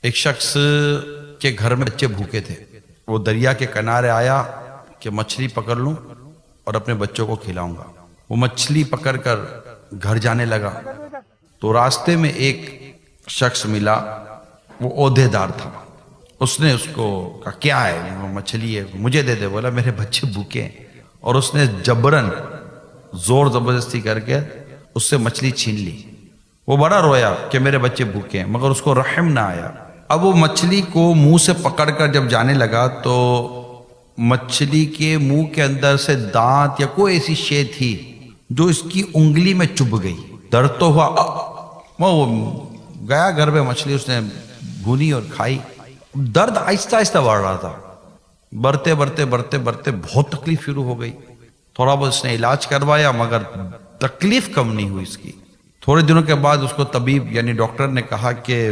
ایک شخص کے گھر میں بچے بھوکے تھے. وہ دریا کے کنارے آیا کہ مچھلی پکڑ لوں اور اپنے بچوں کو کھلاؤں گا. وہ مچھلی پکڑ کر گھر جانے لگا تو راستے میں ایک شخص ملا. وہ عہدے دار تھا. اس نے اس کو کہا کیا ہے؟ وہ مچھلی ہے, مجھے دے دے. بولا میرے بچے بھوکے ہیں. اور اس نے جبرن زور زبردستی کر کے اس سے مچھلی چھین لی. وہ بڑا رویا کہ میرے بچے بھوکے ہیں, مگر اس کو رحم نہ آیا. اب وہ مچھلی کو منہ سے پکڑ کر جب جانے لگا تو مچھلی کے منہ کے اندر سے دانت یا کوئی ایسی شے تھی جو اس کی انگلی میں چبھ گئی. درد تو ہوا. وہ گیا گھر میں, مچھلی اس نے بھونی اور کھائی. درد آہستہ آہستہ بڑھ رہا تھا. بڑھتے بڑھتے بڑھتے بڑھتے بہت تکلیف شروع ہو گئی. تھوڑا بہت اس نے علاج کروایا مگر تکلیف کم نہیں ہوئی اس کی. تھوڑے دنوں کے بعد اس کو طبیب یعنی ڈاکٹر نے کہا کہ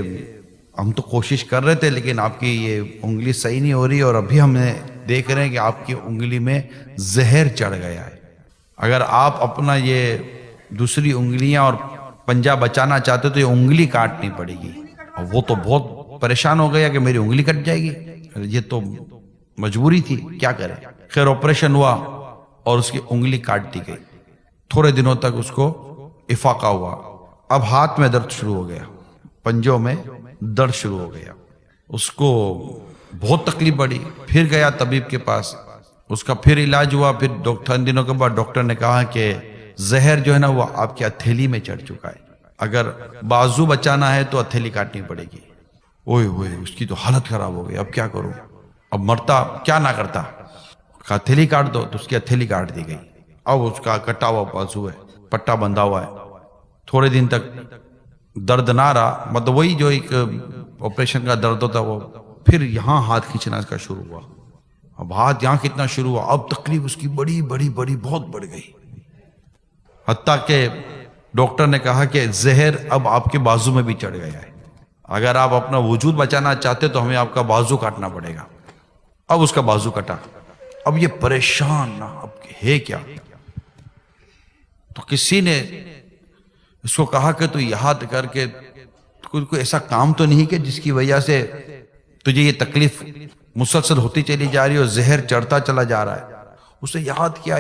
ہم تو کوشش کر رہے تھے لیکن آپ کی یہ انگلی صحیح نہیں ہو رہی, اور ابھی ہم نے دیکھ رہے ہیں کہ آپ کی انگلی میں زہر چڑھ گیا ہے. اگر آپ اپنا یہ دوسری انگلیاں اور پنجہ بچانا چاہتے تو یہ انگلی کاٹنی پڑے گی. اور وہ تو بہت پریشان ہو گیا کہ میری انگلی کٹ جائے گی. یہ تو مجبوری تھی, کیا کرے. خیر آپریشن ہوا اور اس کی انگلی کاٹ دی گئی. تھوڑے دنوں تک اس کو افاقہ ہوا. اب ہاتھ میں درد شروع ہو گیا, پنجوں میں درد شروع ہو گیا. اس کو بہت تکلیف بڑھی. پھر گیا طبیب کے پاس, اس کا پھر علاج ہوا. پھر ڈاکٹر دنوں کے بعد ڈاکٹر نے کہا کہ زہر جو ہے نا وہ آپ کی ہتھیلی میں چڑھ چکا ہے. اگر بازو بچانا ہے تو ہتھیلی کاٹنی پڑے گی. اوئے ہوئے, اس کی تو حالت خراب ہو گئی. اب کیا کروں, اب مرتا کیا نہ کرتا. ہتھیلی کاٹ دو تو اس کی ہتھیلی کاٹ دی گئی. اب اس کا کٹا ہوا بازو ہے, پٹا بندھا ہوا ہے. تھوڑے دن تک درد نہ رہا, مطلب وہی جو ایک آپریشن کا درد ہوتا وہ. پھر یہاں ہاتھ کھینچنا اس کا شروع ہوا. اب ہاتھ یہاں کھینچنا شروع ہوا. اب تکلیف اس کی بڑی بڑی بڑی بہت بڑھ گئی, حتیٰ کہ ڈاکٹر نے کہا کہ زہر اب آپ کے بازو میں بھی چڑھ گیا ہے. اگر آپ اپنا وجود بچانا چاہتے تو ہمیں آپ کا بازو کاٹنا پڑے گا. اب اس کا بازو کٹا. اب یہ پریشان نہ, اب ہے کیا. تو کسی نے اس کو کہا کہ تو یاد کر کے کوئی ایسا کام تو نہیں کہ جس کی وجہ سے تجھے یہ تکلیف مسلسل ہوتی چلی جا رہی ہے اور زہر چڑھتا چلا جا رہا ہے. اس نے یاد کیا.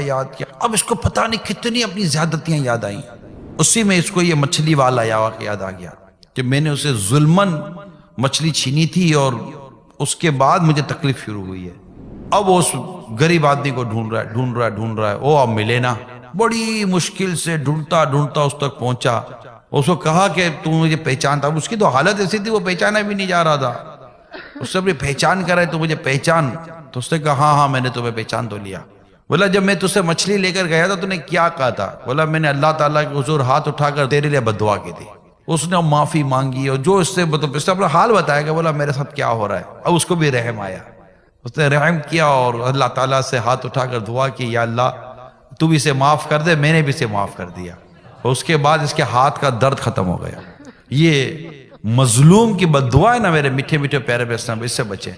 اب اس کو پتہ نہیں کتنی اپنی زیادتیاں یاد آئیں. اسی میں اس کو یہ مچھلی والا یاد آ گیا کہ میں نے اسے ظلمن مچھلی چھینی تھی اور اس کے بعد مجھے تکلیف شروع ہوئی ہے. اب وہ اس غریب آدمی کو ڈھونڈ رہا ہے. وہ اب ملے نا. بڑی مشکل سے ڈھونڈتا اس تک پہنچا. اس کو کہا کہ تو مجھے پہچانتا. اب اس کی تو حالت ایسی تھی وہ پہچانا بھی نہیں جا رہا تھا. اس سے اپنی پہچان کرے تو مجھے پہچان. تو اس نے کہا ہاں میں نے تمہیں پہچان تو لیا. بولا جب میں تجھ سے مچھلی لے کر گیا تھا تو نے کیا کہا تھا؟ بولا میں نے اللہ تعالیٰ کے حضور ہاتھ اٹھا کر تیرے لیے بد دعا کی تھی. اس نے معافی مانگی اور جو اس نے اپنا حال بتایا کہ بولا میرے ساتھ کیا ہو رہا ہے. اب اس کو بھی رحم آیا. اس نے رحم کیا اور اللہ تعالیٰ سے ہاتھ اٹھا کر دعا کی, یا اللہ تو بھی اسے معاف کر دے, میں نے بھی اسے معاف کر دیا. اور اس کے بعد اس کے ہاتھ کا درد ختم ہو گیا. یہ مظلوم کی بد دعا ہے نا میرے میٹھے میٹھے پیارے اسلام, اس سے بچیں.